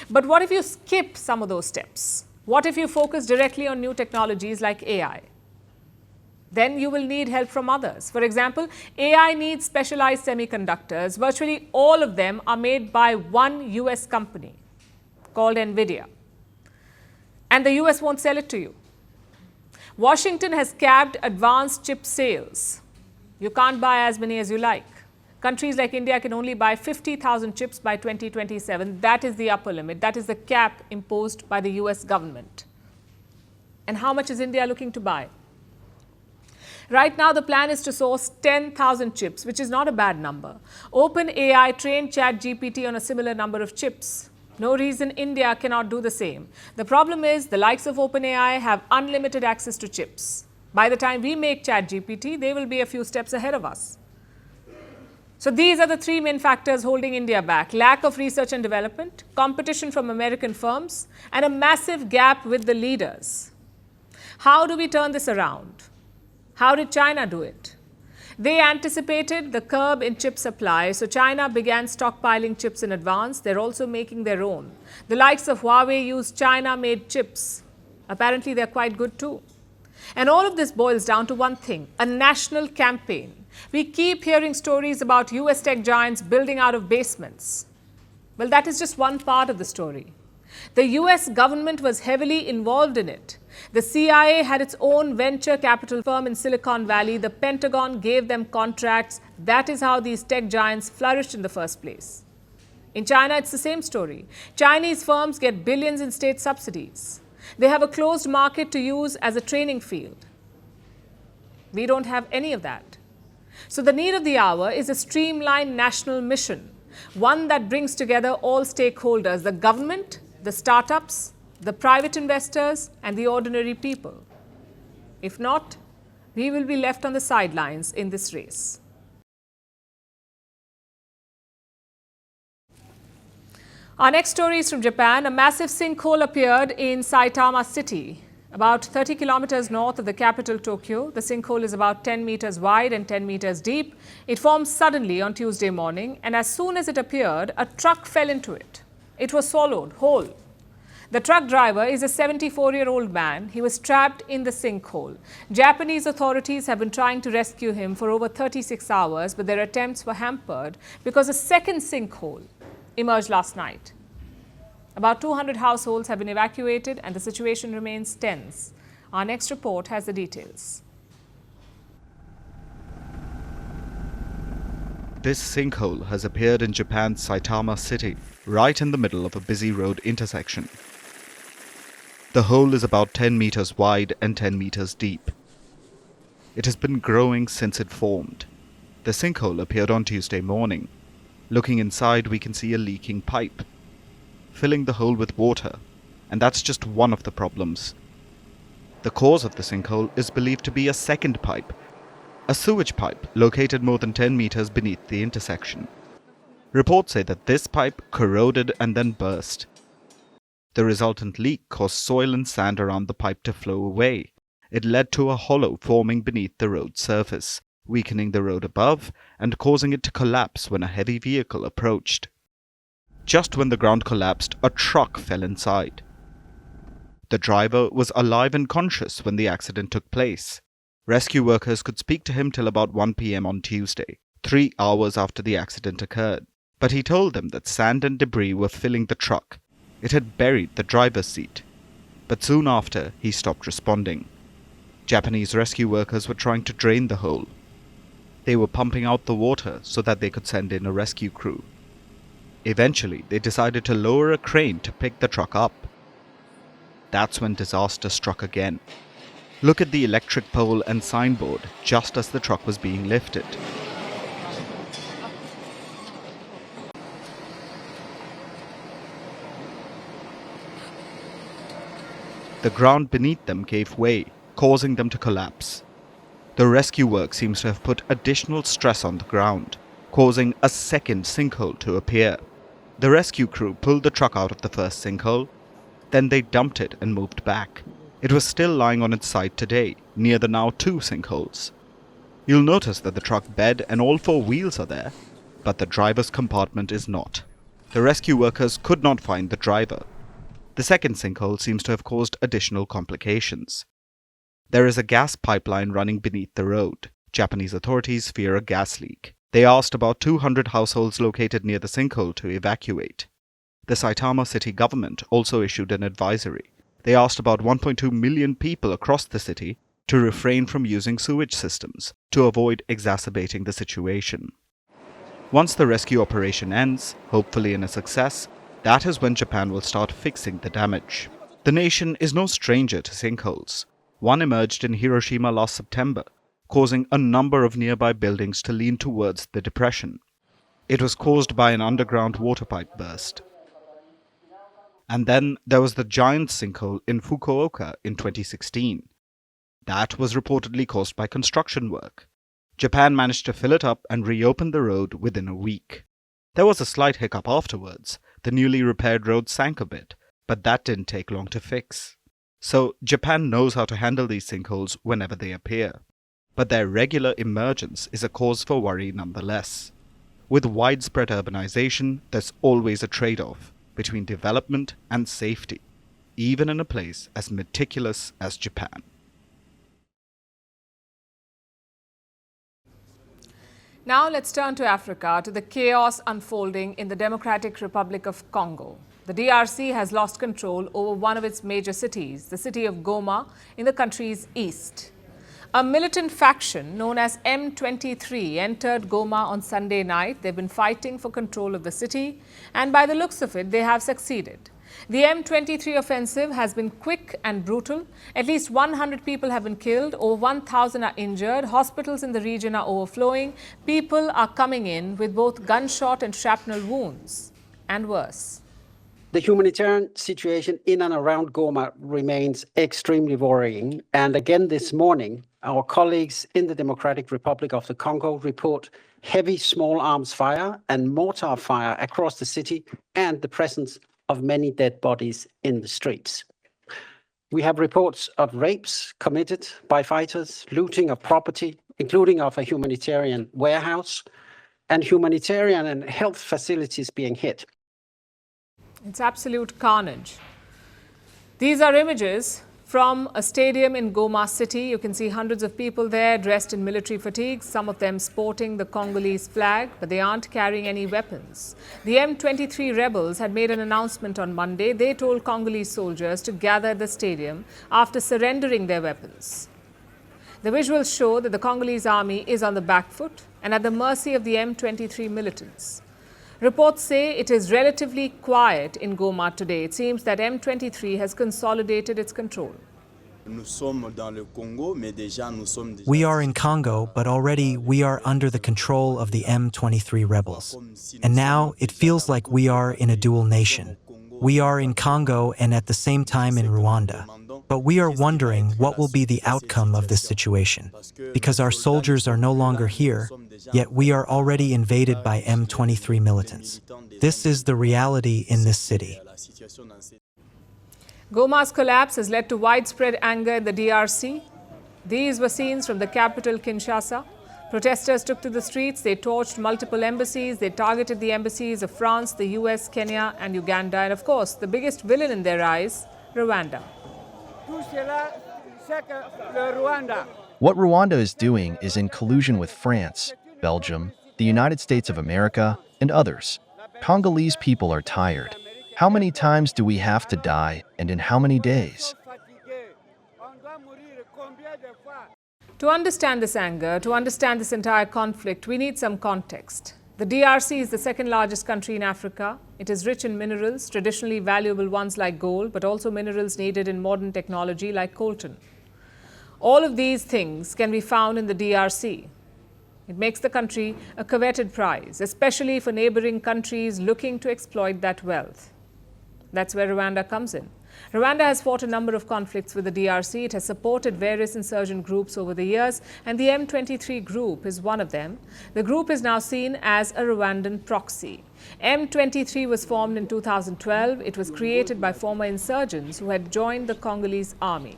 S1: But what if you skip some of those steps? What if you focus directly on new technologies like AI? Then you will need help from others. For example, AI needs specialized semiconductors. Virtually all of them are made by one US company called NVIDIA. And the US won't sell it to you. Washington has capped advanced chip sales. You can't buy as many as you like. Countries like India can only buy 50,000 chips by 2027. That is the upper limit. That is the cap imposed by the US government. And how much is India looking to buy? Right now, the plan is to source 10,000 chips, which is not a bad number. OpenAI trained ChatGPT on a similar number of chips. No reason India cannot do the same. The problem is the likes of OpenAI have unlimited access to chips. By the time we make ChatGPT, they will be a few steps ahead of us. So these are the three main factors holding India back: lack of research and development, competition from American firms, and a massive gap with the leaders. How do we turn this around? How did China do it? They anticipated the curb in chip supply, so China began stockpiling chips in advance. They're also making their own. The likes of Huawei use China-made chips. Apparently, they're quite good too. And all of this boils down to one thing: a national campaign. We keep hearing stories about US tech giants building out of basements. Well, that is just one part of the story. The US government was heavily involved in it. The CIA had its own venture capital firm in Silicon Valley. The Pentagon gave them contracts. That is how these tech giants flourished in the first place. In China, it's the same story. Chinese firms get billions in state subsidies. They have a closed market to use as a training field. We don't have any of that. So the need of the hour is a streamlined national mission, one that brings together all stakeholders: the government, the startups, the private investors, and the ordinary people. If not, we will be left on the sidelines in this race. Our next story is from Japan. A massive sinkhole appeared in Saitama City, about 30 kilometers north of the capital, Tokyo. The sinkhole is about 10 meters wide and 10 meters deep. It formed suddenly on Tuesday morning, and as soon as it appeared, a truck fell into it. It was swallowed whole. The truck driver is a 74-year-old man. He was trapped in the sinkhole. Japanese authorities have been trying to rescue him for over 36 hours, but their attempts were hampered because a second sinkhole emerged last night. About 200 households have been evacuated and the situation remains tense. Our next report has the details.
S14: This sinkhole has appeared in Japan's Saitama City, right in the middle of a busy road intersection. The hole is about 10 meters wide and 10 meters deep. It has been growing since it formed. The sinkhole appeared on Tuesday morning. Looking inside, we can see a leaking pipe, filling the hole with water, and that's just one of the problems. The cause of the sinkhole is believed to be a second pipe, a sewage pipe located more than 10 meters beneath the intersection. Reports say that this pipe corroded and then burst. The resultant leak caused soil and sand around the pipe to flow away. It led to a hollow forming beneath the road's surface, weakening the road above and causing it to collapse when a heavy vehicle approached. Just when the ground collapsed, a truck fell inside. The driver was alive and conscious when the accident took place. Rescue workers could speak to him till about 1 p.m. on Tuesday, 3 hours after the accident occurred. But he told them that sand and debris were filling the truck. It had buried the driver's seat. But soon after, he stopped responding. Japanese rescue workers were trying to drain the hole. They were pumping out the water so that they could send in a rescue crew. Eventually, they decided to lower a crane to pick the truck up. That's when disaster struck again. Look at the electric pole and signboard just as the truck was being lifted. The ground beneath them gave way, causing them to collapse. The rescue work seems to have put additional stress on the ground, causing a second sinkhole to appear. The rescue crew pulled the truck out of the first sinkhole, then they dumped it and moved back. It was still lying on its side today, near the now 2 sinkholes. You'll notice that the truck bed and all 4 wheels are there, but the driver's compartment is not. The rescue workers could not find the driver. The second sinkhole seems to have caused additional complications. There is a gas pipeline running beneath the road. Japanese authorities fear a gas leak. They asked about 200 households located near the sinkhole to evacuate. The Saitama city government also issued an advisory. They asked about 1.2 million people across the city to refrain from using sewage systems to avoid exacerbating the situation. Once the rescue operation ends, hopefully in a success, that is when Japan will start fixing the damage. The nation is no stranger to sinkholes. One emerged in Hiroshima last September, causing a number of nearby buildings to lean towards the depression. It was caused by an underground water pipe burst. And then there was the giant sinkhole in Fukuoka in 2016. That was reportedly caused by construction work. Japan managed to fill it up and reopen the road within a week. There was a slight hiccup afterwards. The newly repaired road sank a bit, but that didn't take long to fix. So Japan knows how to handle these sinkholes whenever they appear. But their regular emergence is a cause for worry nonetheless. With widespread urbanization, there's always a trade-off between development and safety, even in a place as meticulous as Japan.
S1: Now let's turn to Africa, to the chaos unfolding in the Democratic Republic of Congo. The DRC has lost control over one of its major cities, the city of Goma, in the country's east. A militant faction known as M23 entered Goma on Sunday night. They've been fighting for control of the city, and by the looks of it, they have succeeded. The M23 offensive has been quick and brutal. At least 100 people have been killed, over 1,000 are injured, hospitals in the region are overflowing, people are coming in with both gunshot and shrapnel wounds, and worse.
S15: The humanitarian situation in and around Goma remains extremely worrying. And again this morning, our colleagues in the Democratic Republic of the Congo report heavy small arms fire and mortar fire across the city and the presence of many dead bodies in the streets. We have reports of rapes committed by fighters, looting of property, including of a humanitarian warehouse, and humanitarian and health facilities being hit.
S1: It's absolute carnage. These are images from a stadium in Goma city. You can see hundreds of people there dressed in military fatigues, some of them sporting the Congolese flag, but they aren't carrying any weapons. The M23 rebels had made an announcement on Monday. They told Congolese soldiers to gather at the stadium after surrendering their weapons. The visuals show that the Congolese army is on the back foot and at the mercy of the M23 militants. Reports say it is relatively quiet in Goma today. It seems that M23 has consolidated its control.
S16: We are in Congo, but already we are under the control of the M23 rebels. And now it feels like we are in a dual nation. We are in Congo and at the same time in Rwanda. But we are wondering what will be the outcome of this situation, because our soldiers are no longer here, yet we are already invaded by M23 militants. This is the reality in this city.
S1: Goma's collapse has led to widespread anger in the DRC. These were scenes from the capital, Kinshasa. Protesters took to the streets, they torched multiple embassies, they targeted the embassies of France, the US, Kenya and Uganda, and of course, the biggest villain in their eyes, Rwanda.
S5: What Rwanda is doing is in collusion with France, Belgium, the United States of America, and others. Congolese people are tired. How many times do we have to die, and in how many days?
S1: To understand this anger, to understand this entire conflict, we need some context. The DRC is the second largest country in Africa. It is rich in minerals, traditionally valuable ones like gold, but also minerals needed in modern technology like coltan. All of these things can be found in the DRC. It makes the country a coveted prize, especially for neighboring countries looking to exploit that wealth. That's where Rwanda comes in. Rwanda has fought a number of conflicts with the DRC. It has supported various insurgent groups over the years, and the M23 group is one of them. The group is now seen as a Rwandan proxy. M23 was formed in 2012. It was created by former insurgents who had joined the Congolese army.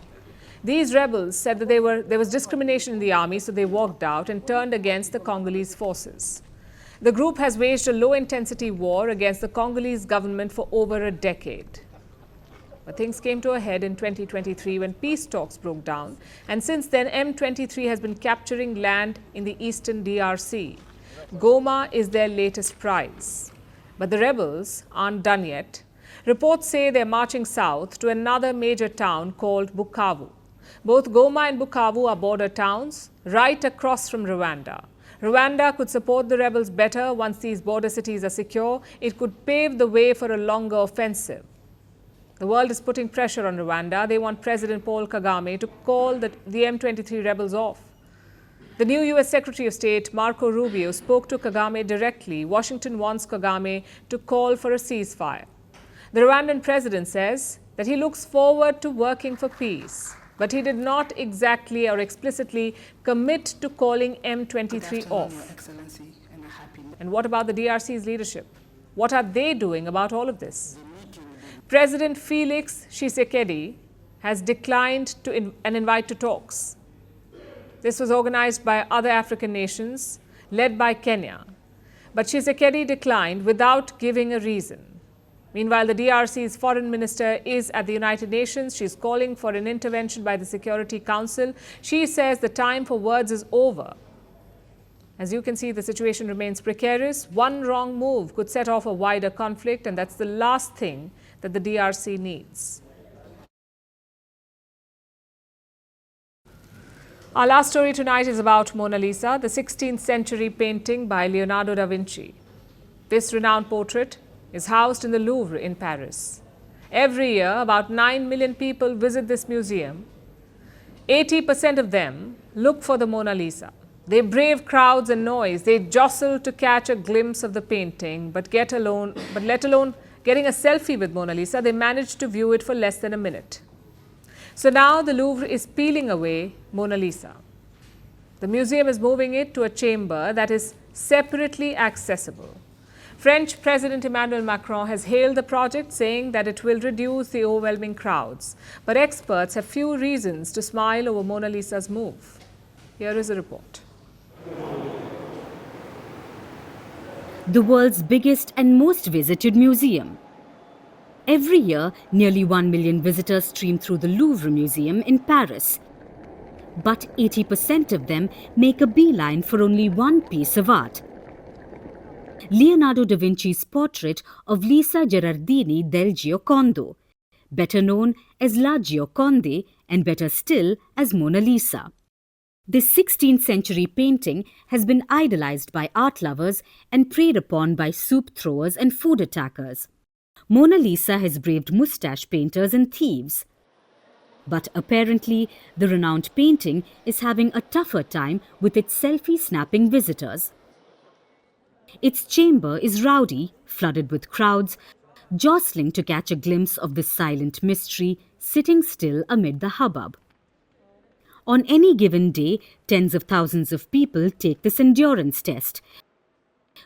S1: These rebels said that there was discrimination in the army, so they walked out and turned against the Congolese forces. The group has waged a low-intensity war against the Congolese government for over a decade. But things came to a head in 2023 when peace talks broke down, and since then M23 has been capturing land in the eastern DRC. Goma is their latest prize. But the rebels aren't done yet. Reports say they're marching south to another major town called Bukavu. Both Goma and Bukavu are border towns right across from Rwanda. Rwanda could support the rebels better once these border cities are secure. It could pave the way for a longer offensive. The world is putting pressure on Rwanda. They want President Paul Kagame to call the M23 rebels off. The new U.S. Secretary of State, Marco Rubio, spoke to Kagame directly. Washington wants Kagame to call for a ceasefire. The Rwandan president says that he looks forward to working for peace, but he did not exactly or explicitly commit to calling M23 off. And what about the DRC's leadership? What are they doing about all of this? President Felix Tshisekedi has declined an invite to talks. This was organized by other African nations, led by Kenya. But Tshisekedi declined without giving a reason. Meanwhile, the DRC's foreign minister is at the United Nations. She's calling for an intervention by the Security Council. She says the time for words is over. As you can see, the situation remains precarious. One wrong move could set off a wider conflict, and that's the last thing that the DRC needs. Our last story tonight is about Mona Lisa, the 16th century painting by Leonardo da Vinci. This renowned portrait is housed in the Louvre in Paris. Every year, about 9 million people visit this museum. 80% of them look for the Mona Lisa. They brave crowds and noise. They jostle to catch a glimpse of the painting, but let alone getting a selfie with Mona Lisa, they manage to view it for less than a minute. So now the Louvre is peeling away Mona Lisa. The museum is moving it to a chamber that is separately accessible. French President Emmanuel Macron has hailed the project, saying that it will reduce the overwhelming crowds. But experts have few reasons to smile over Mona Lisa's move. Here is a report.
S9: The world's biggest and most visited museum. Every year, nearly 1 million visitors stream through the Louvre Museum in Paris. But 80% of them make a beeline for only one piece of art. Leonardo da Vinci's portrait of Lisa Gherardini del Giocondo, better known as La Gioconde and better still as Mona Lisa. This 16th century painting has been idolized by art lovers and preyed upon by soup throwers and food attackers. Mona Lisa has braved mustache painters and thieves. But apparently, the renowned painting is having a tougher time with its selfie-snapping visitors. Its chamber is rowdy, flooded with crowds, jostling to catch a glimpse of this silent mystery sitting still amid the hubbub. On any given day, tens of thousands of people take this endurance test.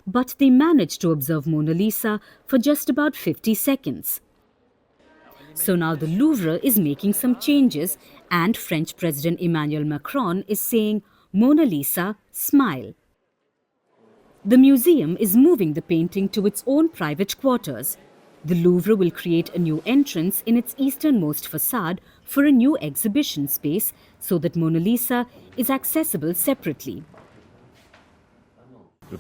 S9: But they manage to observe Mona Lisa for just about 50 seconds. So now the Louvre is making some changes, and French President Emmanuel Macron is saying, Mona Lisa, smile. The museum is moving the painting to its own private quarters. The Louvre will create a new entrance in its easternmost facade for a new exhibition space so that Mona Lisa is accessible separately.
S5: The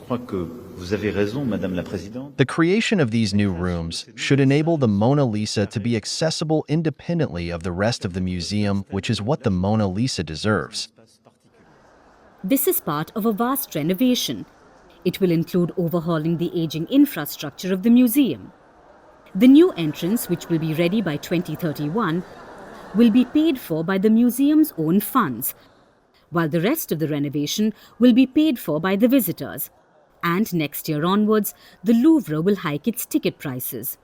S5: creation of these new rooms should enable the Mona Lisa to be accessible independently of the rest of the museum, which is what the Mona Lisa deserves.
S9: This is part of a vast renovation. It will include overhauling the aging infrastructure of the museum. The new entrance, which will be ready by 2031, will be paid for by the museum's own funds, while the rest of the renovation will be paid for by the visitors. And next year onwards, the Louvre will hike its ticket prices.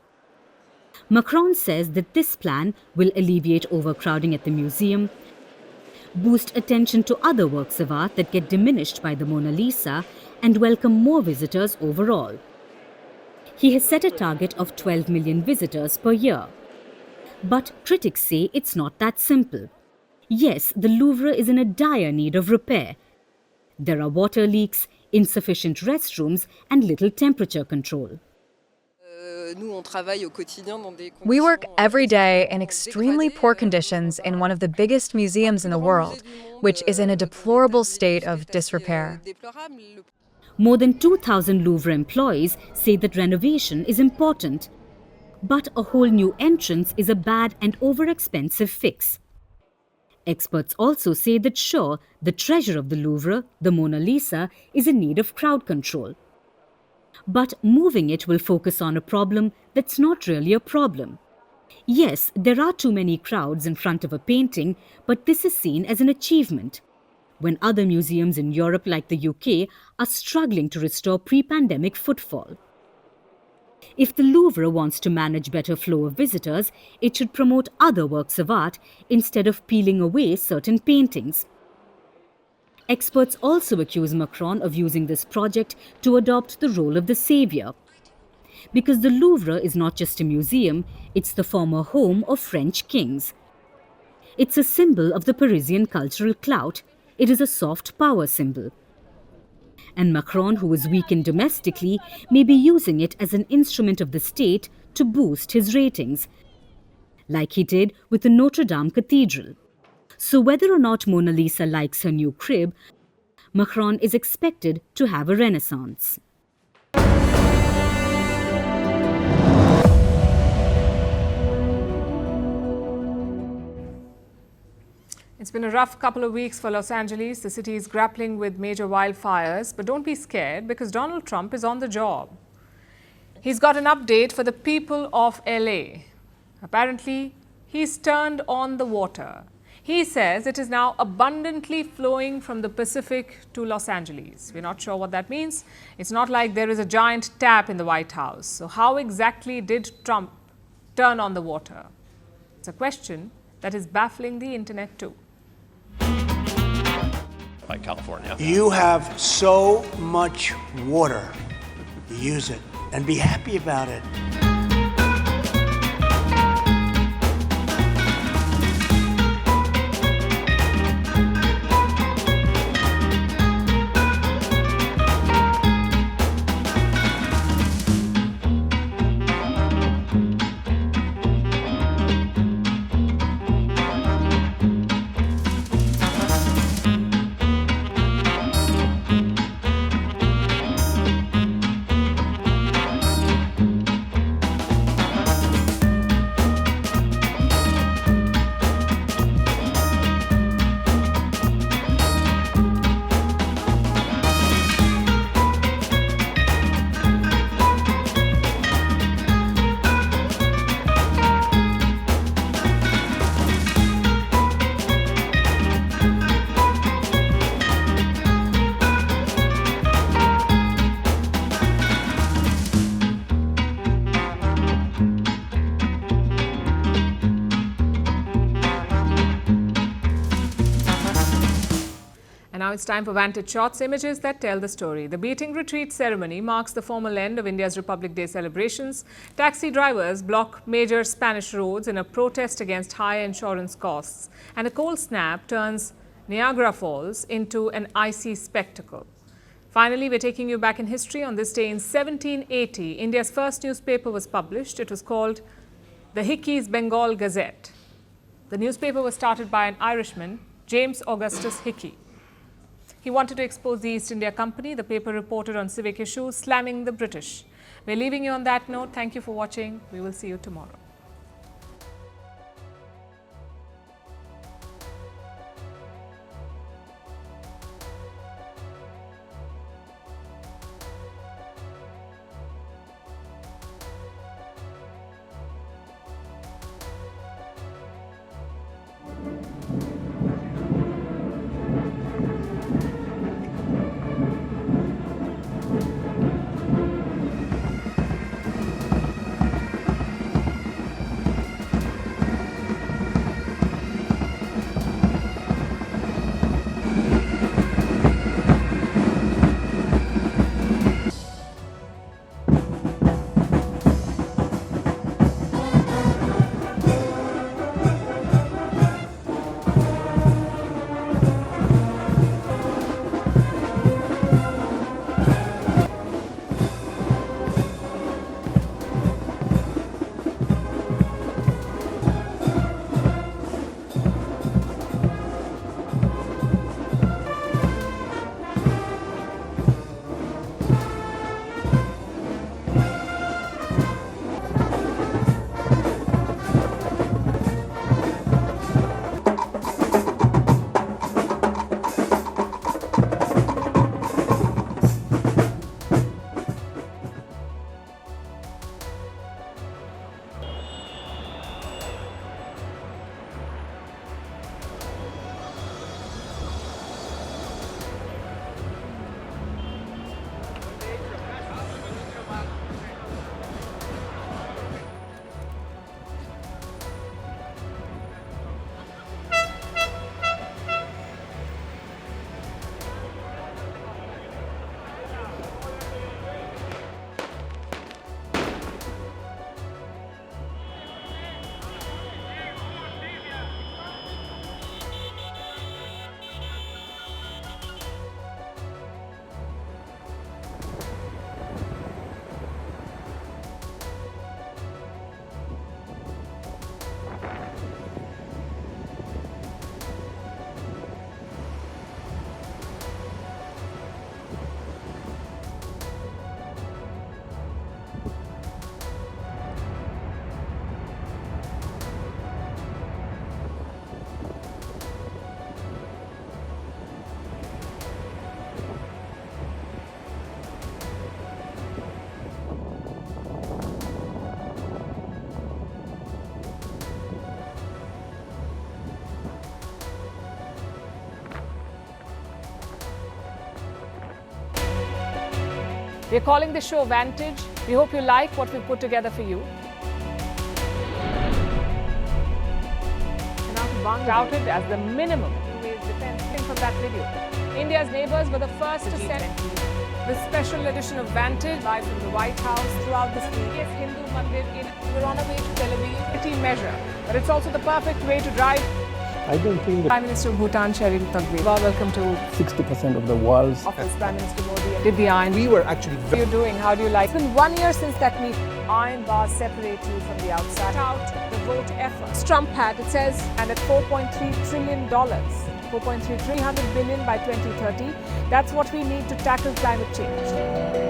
S9: Macron says that this plan will alleviate overcrowding at the museum, boost attention to other works of art that get diminished by the Mona Lisa, and welcome more visitors overall. He has set a target of 12 million visitors per year. But critics say it's not that simple. Yes, the Louvre is in a dire need of repair. There are water leaks, insufficient restrooms, and little temperature control.
S17: We work every day in extremely poor conditions in one of the biggest museums in the world, which is in a deplorable state of disrepair.
S9: More than 2,000 Louvre employees say that renovation is important. But a whole new entrance is a bad and over-expensive fix. Experts also say that sure, the treasure of the Louvre, the Mona Lisa, is in need of crowd control. But moving it will focus on a problem that's not really a problem. Yes, there are too many crowds in front of a painting, but this is seen as an achievement. When other museums in Europe like the UK are struggling to restore pre-pandemic footfall. If the Louvre wants to manage better flow of visitors, it should promote other works of art instead of peeling away certain paintings. Experts also accuse Macron of using this project to adopt the role of the savior. Because the Louvre is not just a museum, it's the former home of French kings. It's a symbol of the Parisian cultural clout. It is a soft power symbol. And Macron, who is weakened domestically, may be using it as an instrument of the state to boost his ratings, like he did with the Notre Dame Cathedral. So whether or not Mona Lisa likes her new crib, Macron is expected to have a renaissance.
S1: It's been a rough couple of weeks for Los Angeles. The city is grappling with major wildfires, but don't be scared because Donald Trump is on the job. He's got an update for the people of LA. Apparently, he's turned on the water. He says it is now abundantly flowing from the Pacific to Los Angeles. We're not sure what that means. It's not like there is a giant tap in the White House. So how exactly did Trump turn on the water? It's a question that is baffling the internet too.
S18: By California.
S2: You have so much water. Use it and be happy about it.
S1: Now it's time for Vantage Shots, images that tell the story. The beating retreat ceremony marks the formal end of India's Republic Day celebrations. Taxi drivers block major Spanish roads in a protest against high insurance costs. And a cold snap turns Niagara Falls into an icy spectacle. Finally, we're taking you back in history. On this day in 1780, India's first newspaper was published. It was called the Hickey's Bengal Gazette. The newspaper was started by an Irishman, James Augustus Hickey. He wanted to expose the East India Company. The paper reported on civic issues, slamming the British. We're leaving you on that note. Thank you for watching. We will see you tomorrow. We're calling the show Vantage. We hope you like what we've put together for you. Touted as the minimum defense from that video. India's neighbors were the first to send the special edition of Vantage live from the White House throughout this week. Yes, Hindu Mandir we're on our way to Tel Aviv. City measure, but it's also the perfect way to drive.
S18: I don't think that
S1: Prime Minister of Bhutan, Sherin Tagwe. Welcome to
S18: 60% of the world's
S1: office. Prime Minister Modi did the iron.
S18: We were actually
S1: How are you doing? How do you like? It's been 1 year since that meeting. Iron bars separate you from the outside. Out the vote efforts. Trump had, it says, and at $4.3 trillion. 4.3 300 billion by 2030. That's what we need to tackle climate change.